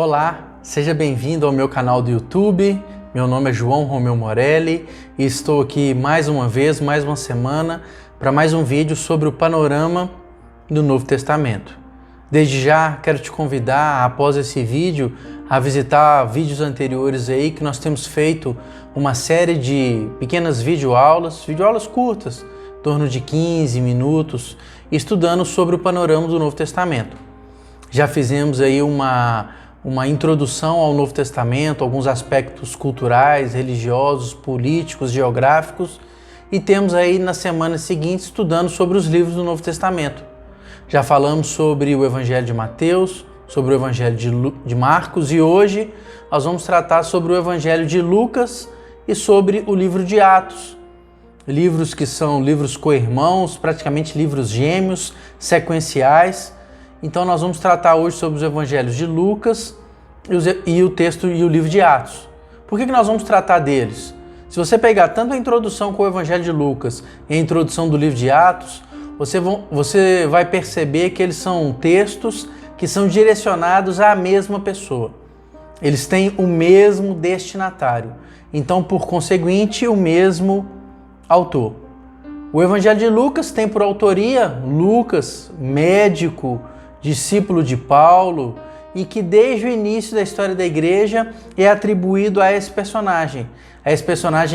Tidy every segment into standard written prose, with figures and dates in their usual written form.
Olá, seja bem-vindo ao meu canal do YouTube. Meu nome é João Romeu Morelli e estou aqui mais uma vez, mais uma semana, para mais um vídeo sobre o panorama do Novo Testamento. Desde já quero te convidar, após esse vídeo, a visitar vídeos anteriores aí que nós temos feito uma série de pequenas videoaulas curtas, em torno de 15 minutos, estudando sobre o panorama do Novo Testamento. Já fizemos aí uma introdução ao Novo Testamento, alguns aspectos culturais, religiosos, políticos, geográficos, e temos aí na semana seguinte estudando sobre os livros do Novo Testamento. Já falamos sobre o Evangelho de Mateus, sobre o Evangelho de Marcos e hoje nós vamos tratar sobre o Evangelho de Lucas e sobre o livro de Atos. Livros que são livros co-irmãos, praticamente livros gêmeos, sequenciais. Então nós vamos tratar hoje sobre os evangelhos de Lucas e o texto e o livro de Atos. Por que nós vamos tratar deles? Se você pegar tanto a introdução com o evangelho de Lucas e a introdução do livro de Atos, você vai perceber que eles são textos que são direcionados à mesma pessoa. Eles têm o mesmo destinatário. Então, por conseguinte, o mesmo autor. O evangelho de Lucas tem por autoria Lucas, médico, discípulo de Paulo, e que desde o início da história da igreja é atribuído a esse personagem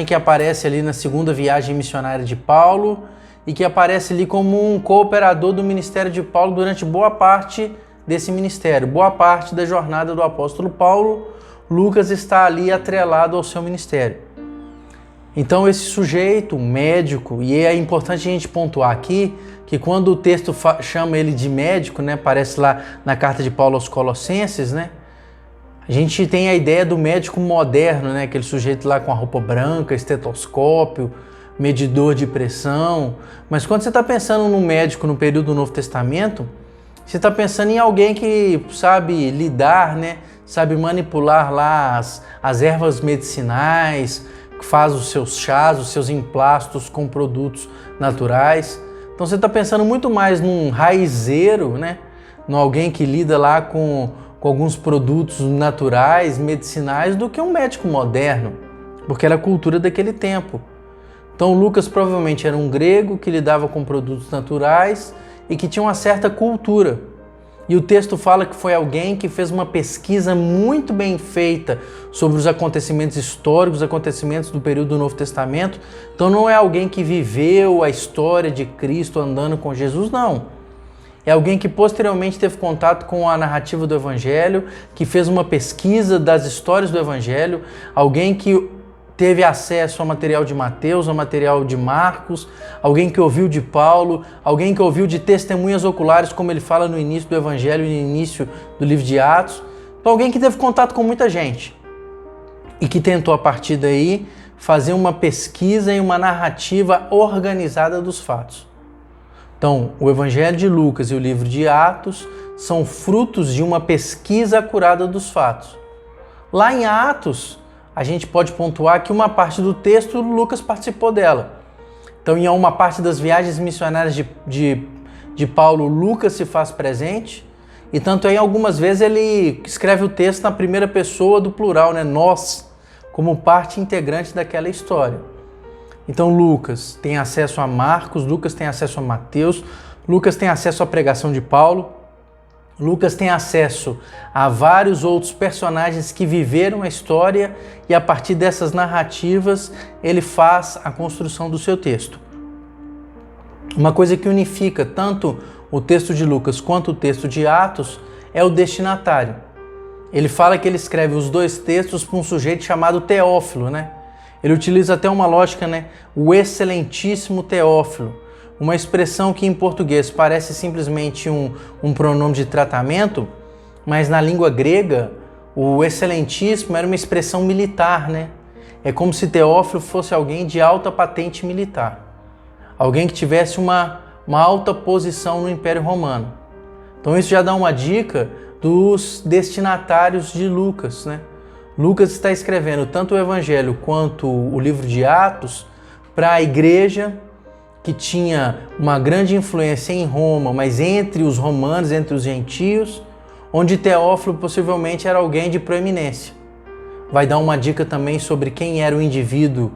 que aparece ali na segunda viagem missionária de Paulo e que aparece ali como um cooperador do ministério de Paulo durante boa parte desse ministério, boa parte da jornada do apóstolo Paulo. Lucas está ali atrelado ao seu ministério. Então esse sujeito, médico, e é importante a gente pontuar aqui que quando o texto chama ele de médico, né, aparece lá na carta de Paulo aos Colossenses, né, a gente tem a ideia do médico moderno, né, aquele sujeito lá com a roupa branca, estetoscópio, medidor de pressão. Mas quando você está pensando num médico no período do Novo Testamento, você está pensando em alguém que sabe lidar, né, sabe manipular lá as ervas medicinais, faz os seus chás, os seus emplastos com produtos naturais. Então você está pensando muito mais num raizeiro, né? Em alguém que lida lá com alguns produtos naturais, medicinais, do que um médico moderno, porque era a cultura daquele tempo. Então Lucas provavelmente era um grego que lidava com produtos naturais e que tinha uma certa cultura. E o texto fala que foi alguém que fez uma pesquisa muito bem feita sobre os acontecimentos históricos, os acontecimentos do período do Novo Testamento. Então não é alguém que viveu a história de Cristo andando com Jesus, não. É alguém que posteriormente teve contato com a narrativa do Evangelho, que fez uma pesquisa das histórias do Evangelho, alguém que teve acesso ao material de Mateus, ao material de Marcos, alguém que ouviu de Paulo, alguém que ouviu de testemunhas oculares, como ele fala no início do Evangelho e no início do livro de Atos. Então, alguém que teve contato com muita gente e que tentou, a partir daí, fazer uma pesquisa e uma narrativa organizada dos fatos. Então, o Evangelho de Lucas e o livro de Atos são frutos de uma pesquisa acurada dos fatos. Lá em Atos, a gente pode pontuar que uma parte do texto Lucas participou dela. Então, em uma parte das viagens missionárias de Paulo, Lucas se faz presente, e tanto aí algumas vezes ele escreve o texto na primeira pessoa do plural, né? Nós, como parte integrante daquela história. Então Lucas tem acesso a Marcos, Lucas tem acesso a Mateus, Lucas tem acesso à pregação de Paulo, Lucas tem acesso a vários outros personagens que viveram a história e a partir dessas narrativas ele faz a construção do seu texto. Uma coisa que unifica tanto o texto de Lucas quanto o texto de Atos é o destinatário. Ele fala que ele escreve os dois textos para um sujeito chamado Teófilo, né? Ele utiliza até uma lógica, né? O excelentíssimo Teófilo. Uma expressão que em português parece simplesmente um pronome de tratamento, mas na língua grega, o excelentíssimo era uma expressão militar, né? É como se Teófilo fosse alguém de alta patente militar. Alguém que tivesse uma alta posição no Império Romano. Então isso já dá uma dica dos destinatários de Lucas, né? Lucas está escrevendo tanto o Evangelho quanto o livro de Atos para a igreja que tinha uma grande influência em Roma, mas entre os romanos, entre os gentios, onde Teófilo possivelmente era alguém de proeminência. Vai dar uma dica também sobre quem era o indivíduo,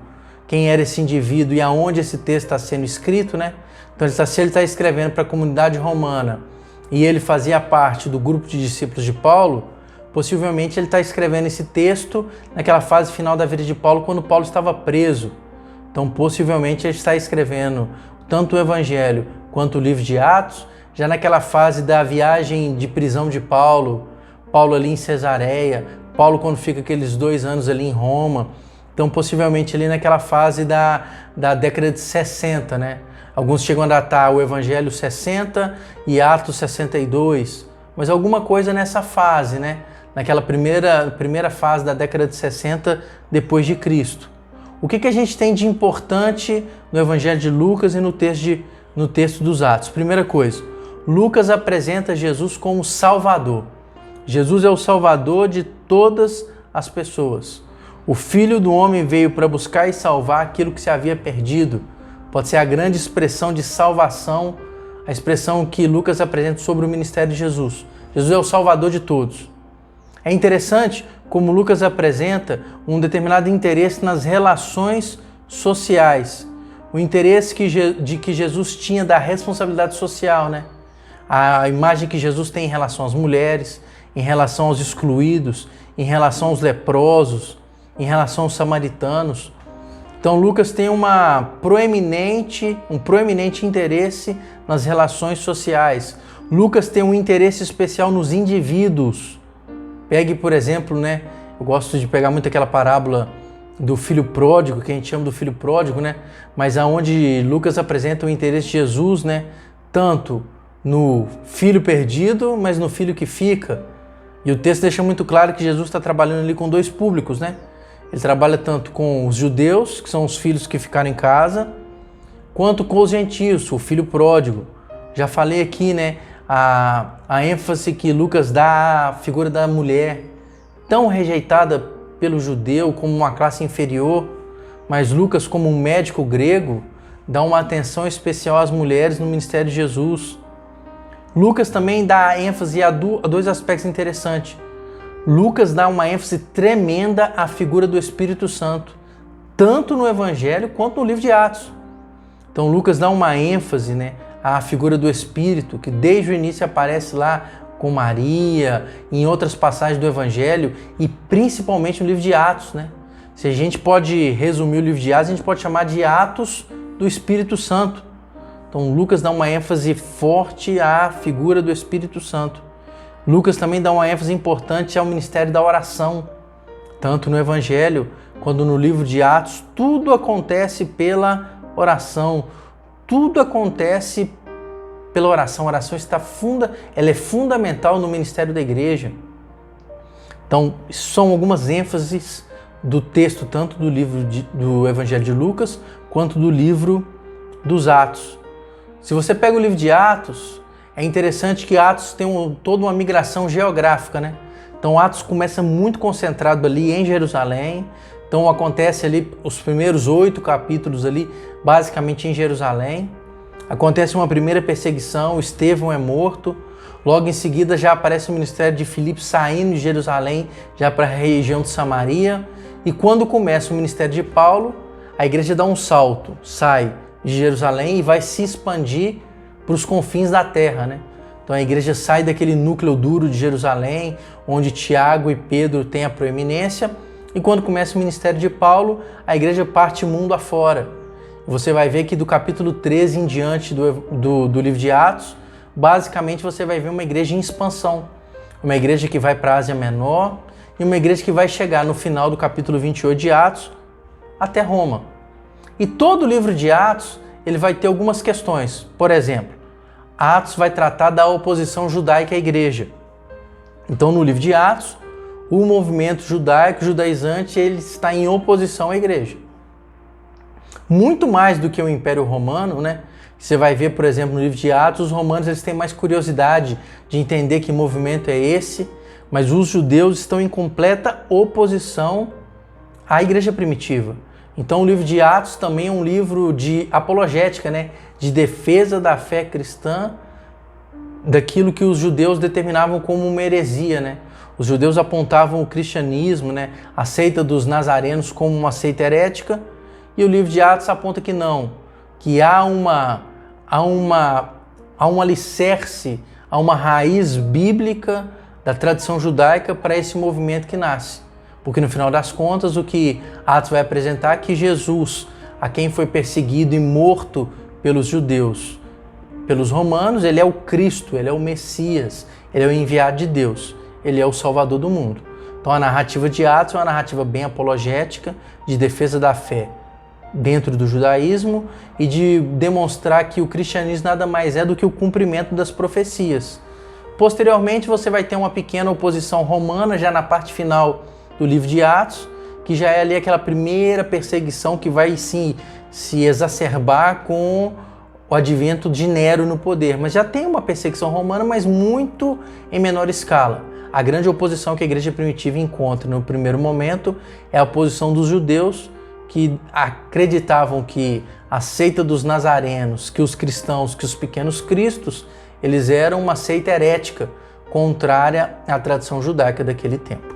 quem era esse indivíduo e aonde esse texto está sendo escrito, né? Então, se ele está escrevendo para a comunidade romana e ele fazia parte do grupo de discípulos de Paulo, possivelmente ele está escrevendo esse texto naquela fase final da vida de Paulo, quando Paulo estava preso. Então, possivelmente ele está escrevendo tanto o Evangelho quanto o livro de Atos, já naquela fase da viagem de prisão de Paulo, Paulo ali em Cesareia, Paulo quando fica aqueles 2 anos ali em Roma. Então, possivelmente ali naquela fase da década de 60, né? Alguns chegam a datar o Evangelho 60 e Atos 62, mas alguma coisa nessa fase, né? Naquela primeira fase da década de 60 depois de Cristo. O que a gente tem de importante no Evangelho de Lucas e no texto dos Atos? Primeira coisa, Lucas apresenta Jesus como Salvador. Jesus é o Salvador de todas as pessoas. O Filho do Homem veio para buscar e salvar aquilo que se havia perdido. Pode ser a grande expressão de salvação, a expressão que Lucas apresenta sobre o ministério de Jesus. Jesus é o Salvador de todos. É interessante como Lucas apresenta um determinado interesse nas relações sociais. O interesse que Jesus tinha da responsabilidade social, né? A imagem que Jesus tem em relação às mulheres, em relação aos excluídos, em relação aos leprosos, em relação aos samaritanos. Então Lucas tem um proeminente interesse nas relações sociais. Lucas tem um interesse especial nos indivíduos. Pegue, por exemplo, né? Eu gosto de pegar muito aquela parábola do filho pródigo, que a gente chama do filho pródigo, né? Mas aonde Lucas apresenta o interesse de Jesus, né? Tanto no filho perdido, mas no filho que fica. E o texto deixa muito claro que Jesus está trabalhando ali com 2 públicos, né? Ele trabalha tanto com os judeus, que são os filhos que ficaram em casa, quanto com os gentios, o filho pródigo. Já falei aqui, né? A ênfase que Lucas dá à figura da mulher, tão rejeitada pelo judeu como uma classe inferior, mas Lucas, como um médico grego, dá uma atenção especial às mulheres no ministério de Jesus. Lucas também dá ênfase a 2 aspectos interessantes. Lucas dá uma ênfase tremenda à figura do Espírito Santo, tanto no Evangelho quanto no livro de Atos. Então Lucas dá uma ênfase, né, à figura do Espírito, que desde o início aparece lá com Maria, em outras passagens do Evangelho e principalmente no livro de Atos, né? Se a gente pode resumir o livro de Atos, a gente pode chamar de Atos do Espírito Santo. Então Lucas dá uma ênfase forte à figura do Espírito Santo. Lucas também dá uma ênfase importante ao ministério da oração, tanto no Evangelho quanto no livro de Atos. Tudo acontece pela oração, tudo acontece pela oração. A oração ela é fundamental no ministério da igreja. Então, são algumas ênfases do texto, tanto do livro do Evangelho de Lucas, quanto do livro dos Atos. Se você pega o livro de Atos, é interessante que Atos tem toda uma migração geográfica, né? Então Atos começa muito concentrado ali em Jerusalém. Então acontece ali os primeiros 8 capítulos ali, basicamente em Jerusalém. Acontece uma primeira perseguição, Estevão é morto. Logo em seguida já aparece o ministério de Filipe saindo de Jerusalém, já para a região de Samaria. E quando começa o ministério de Paulo, a igreja dá um salto, sai de Jerusalém e vai se expandir para os confins da terra, né? Então a igreja sai daquele núcleo duro de Jerusalém, onde Tiago e Pedro têm a proeminência, e quando começa o ministério de Paulo, a igreja parte mundo afora. Você vai ver que do capítulo 13 em diante do livro de Atos, basicamente você vai ver uma igreja em expansão, uma igreja que vai para a Ásia Menor e uma igreja que vai chegar no final do capítulo 28 de Atos até Roma. E todo o livro de Atos, ele vai ter algumas questões. Por exemplo, Atos vai tratar da oposição judaica à igreja. Então, no livro de Atos, o movimento judaico, judaizante, ele está em oposição à igreja. Muito mais do que o Império Romano, né? Você vai ver, por exemplo, no livro de Atos, os romanos eles têm mais curiosidade de entender que movimento é esse, mas os judeus estão em completa oposição à igreja primitiva. Então o livro de Atos também é um livro de apologética, né? De defesa da fé cristã daquilo que os judeus determinavam como uma heresia, né? Os judeus apontavam o cristianismo, né, a seita dos nazarenos como uma seita herética, e o livro de Atos aponta que não, que há um alicerce, há uma raiz bíblica da tradição judaica para esse movimento que nasce. Porque no final das contas o que Atos vai apresentar é que Jesus, a quem foi perseguido e morto pelos judeus, pelos romanos, ele é o Cristo, ele é o Messias, ele é o enviado de Deus, ele é o Salvador do mundo. Então a narrativa de Atos é uma narrativa bem apologética, de defesa da fé dentro do judaísmo e de demonstrar que o cristianismo nada mais é do que o cumprimento das profecias. Posteriormente você vai ter uma pequena oposição romana já na parte final do livro de Atos, que já é ali aquela primeira perseguição que vai sim se exacerbar com o advento de Nero no poder. Mas já tem uma perseguição romana, mas muito em menor escala. A grande oposição que a igreja primitiva encontra no primeiro momento é a oposição dos judeus, que acreditavam que a seita dos nazarenos, que os cristãos, que os pequenos cristos, eles eram uma seita herética, contrária à tradição judaica daquele tempo.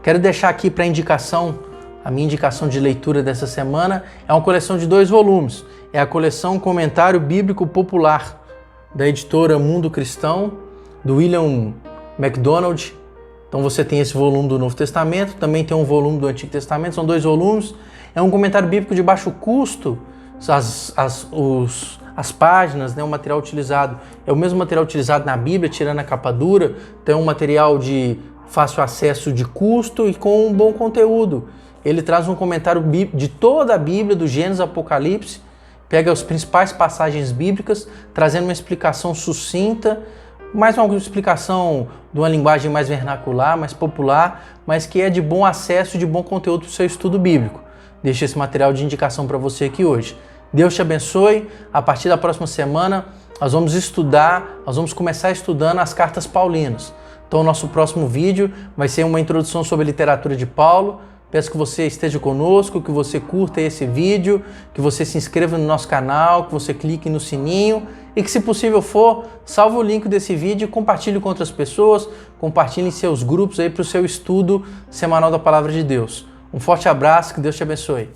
Quero deixar aqui para indicação, a minha indicação de leitura dessa semana é uma coleção de 2 volumes. É a coleção Comentário Bíblico Popular, da editora Mundo Cristão, do William MacDonald. Então você tem esse volume do Novo Testamento, também tem um volume do Antigo Testamento, são 2 volumes. É um comentário bíblico de baixo custo, as páginas, né, o material utilizado é o mesmo material utilizado na Bíblia, tirando a capa dura, então é um material de fácil acesso de custo e com um bom conteúdo. Ele traz um comentário de toda a Bíblia, do Gênesis ao Apocalipse, pega as principais passagens bíblicas, trazendo uma explicação sucinta, mais uma explicação de uma linguagem mais vernacular, mais popular, mas que é de bom acesso e de bom conteúdo para o seu estudo bíblico. Deixo esse material de indicação para você aqui hoje. Deus te abençoe. A partir da próxima semana, nós vamos começar estudando as cartas paulinas. Então, o nosso próximo vídeo vai ser uma introdução sobre a literatura de Paulo. Peço que você esteja conosco, que você curta esse vídeo, que você se inscreva no nosso canal, que você clique no sininho e que, se possível for, salve o link desse vídeo e compartilhe com outras pessoas, compartilhe em seus grupos aí para o seu estudo semanal da Palavra de Deus. Um forte abraço, que Deus te abençoe.